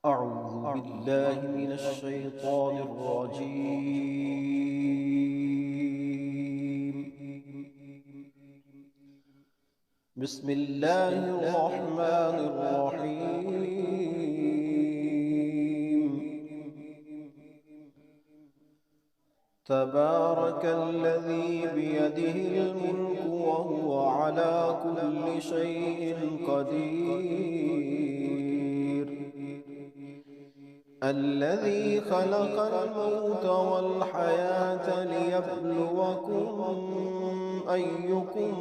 أعوذ بالله من الشيطان الرجيم. بسم الله الرحمن الرحيم. تبارك الذي بيده الملك وهو على كل شيء قدير. الذي خلق الموت والحياة ليبلوكم أيكم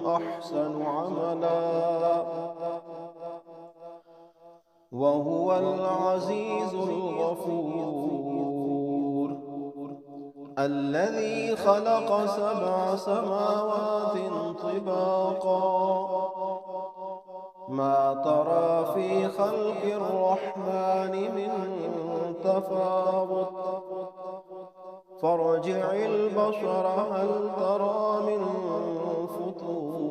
أحسن عملا وهو العزيز الغفور. الذي خلق 7 سماوات طباقا ما ترى في خلق الرحمن من تفاوت فارجع البصر هل ترى من فطور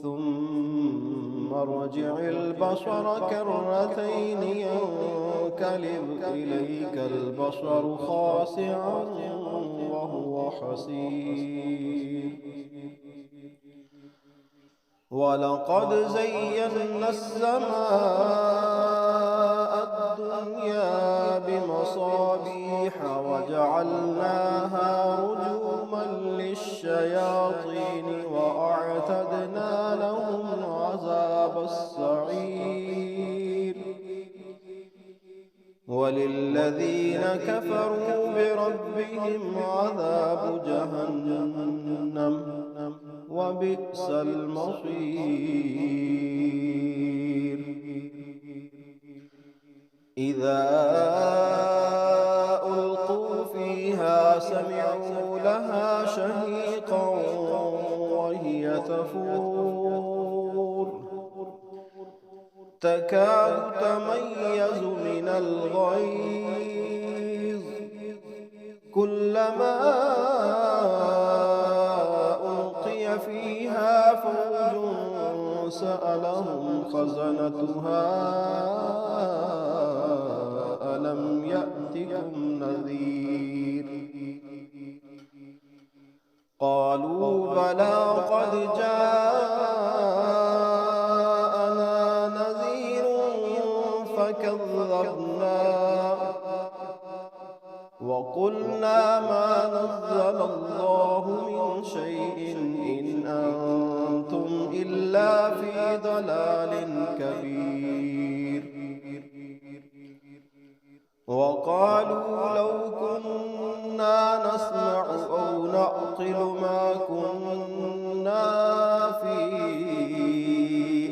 ثم ارجع البصر كرتين ينقلب إليك البصر خاسعا وهو حسير. ولقد زينا السماء الدنيا بمصابيح وجعلناها رجوما للشياطين وأعتدنا لهم عذاب السعير. وللذين كفروا بربهم عذاب جهنم وبئس المصير. إذا ألقوا فيها سمعوا لها شهيقا وهي تفور تكاد تميز من الغيظ كلما ألقي فيها فوج سألهم خزنتها ألم يأتكم نذير قالوا بلى قد جاءنا نذير فكذبنا وقلنا ما نزل الله من شيء إن أنتم إلا في ضلال كبير. وقالوا لو كنا نسمع أو نعقل ما كنا في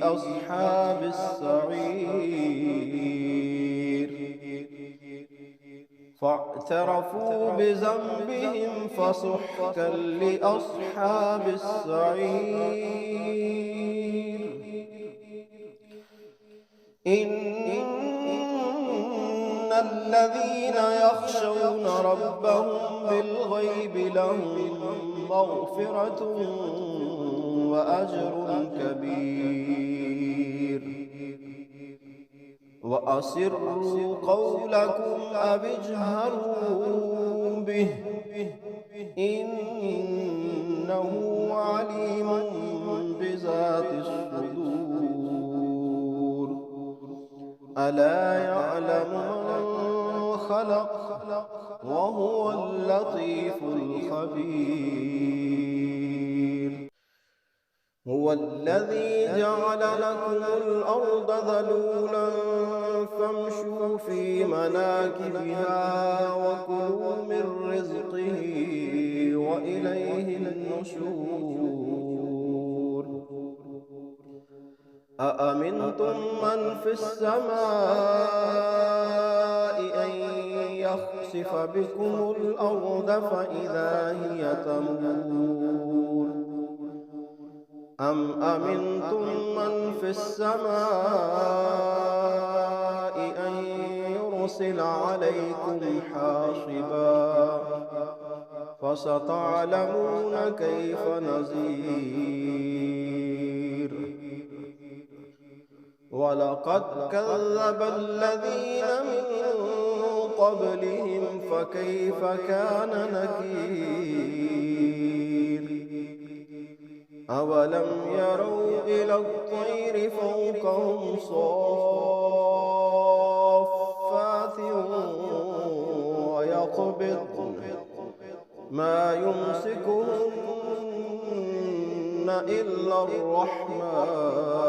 أصحاب السعير فاعترفوا بذنبهم فسحقا لأصحاب السعير. إن الذين يخشون ربهم بالغيب لهم مغفرة وأجر كبير. وأسروا قولكم أو اجهروا به إنه عليم بذات الصدور. ألا يعلم من خلق وهو اللطيف الخبير. هو الذي جعل لكم الأرض ذلولا فامشوا في مناكبها وكلوا من رزقه وإليه النشور. أأمنتم من في السماء أن يخسف بكم الأرض فإذا هي تمور أم أمنتم من في السماء أن يرسل عليكم حاصبا فستعلمون كيف نذير. ولقد كذب الذين من قبلهم فكيف كان نكير أولم يروا إلى الطير فوقهم صافات ويقبضن ما يمسكهن إلا الرحمن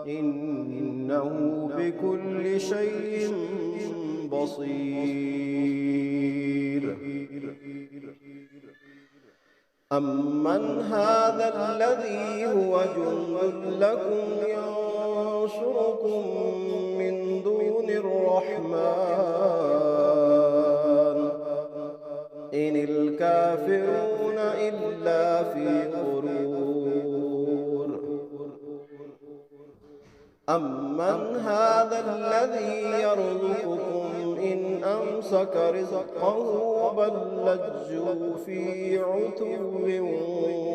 إنه بكل شيء بصير أمن هذا الذي هو جند لكم ينصركم من دون الرحمن إن الكافرون إلا في غرور أمن هذا الذي يرزقكم إن أمسك رزقه بل لجوا في عتو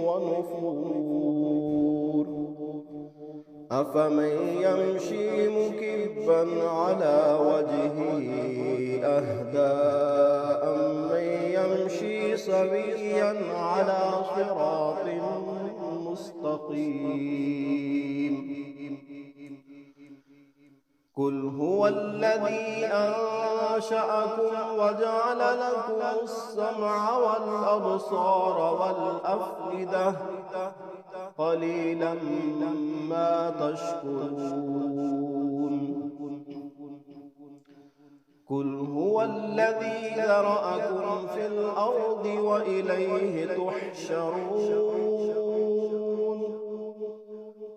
ونفور أفمن يمشي مكبا على وجهه أهدى أمن يمشي سويا على صراط مستقيم قل هو الذي أنشأكم وجعل لكم السمع والأبصار والأفئدة قليلا ما تشكرون قل هو الذي ذرأكم في الأرض وإليه تحشرون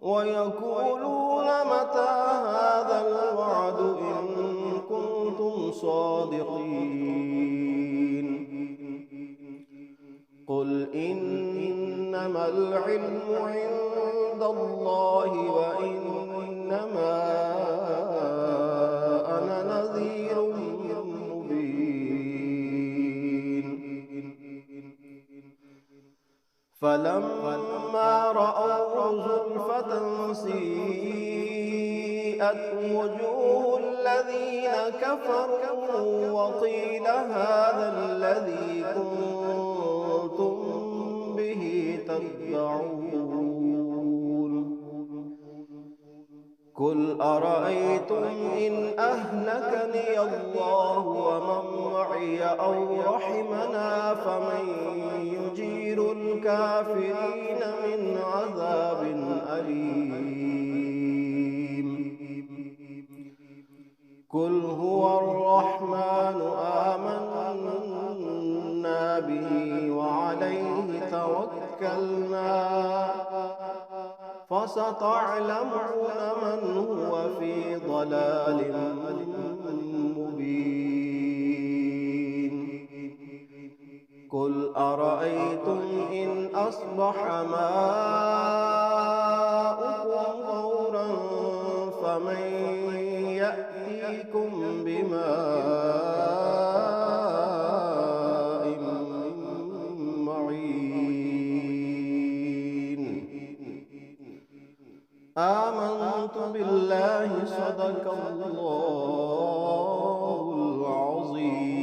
ويقولون متى هذا الوعد إن كنتم صادقين قل إنما العلم عند الله وإنما أنا نذير مبين فلما رأوا زلفة سيئت وجوه الذين كفروا وقيل هذا الذي كنتم به تدعون قل أرأيتم إن أهلكني الله ومن معي أو رحمنا فمن يجير الكافرين من عذاب أليم قل هو الرحمن آمنا به وعليه توكلنا فستعلمون من هو في ضلال مبين قل أرأيتم إن أصبح ماؤكم غورا فمن يأتيكم بماء معين آمنت بالله صدق الله العظيم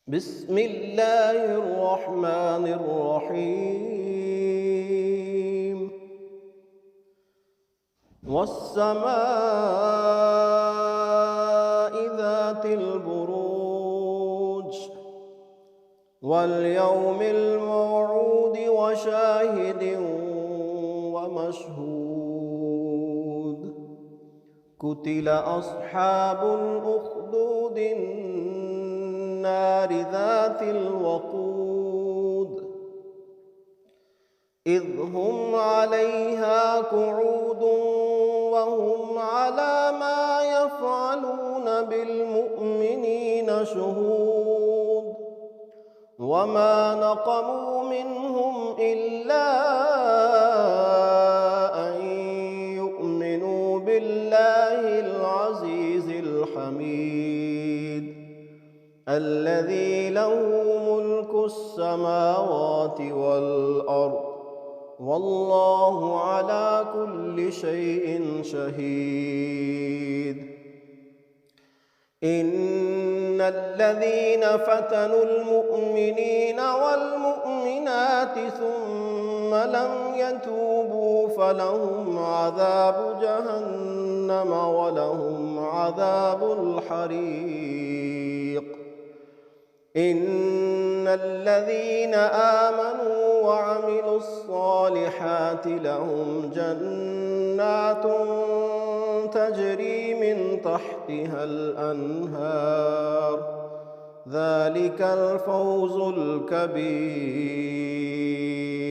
بسم الله الرحمن الرحيم والسماء ذات البروج واليوم الموعود وشاهد ومشهود قتل أصحاب الأخدود النار ذات الوقود إذ هم عليها قعود وهم على ما يفعلون بالمؤمنين شهود وما نقموا منهم إلا أن يؤمنوا بالله العزيز الحميد الذي له ملك السماوات والأرض والله على كل شيء شهيد. إن الذين فتنوا المؤمنين والمؤمنات ثم لم يتوبوا فلهم عذاب جهنم ولهم عذاب الحريق. إن الذين آمنوا وعملوا الصالحات لهم جنات تجري من تحتها الأنهار ذلك الفوز الكبير.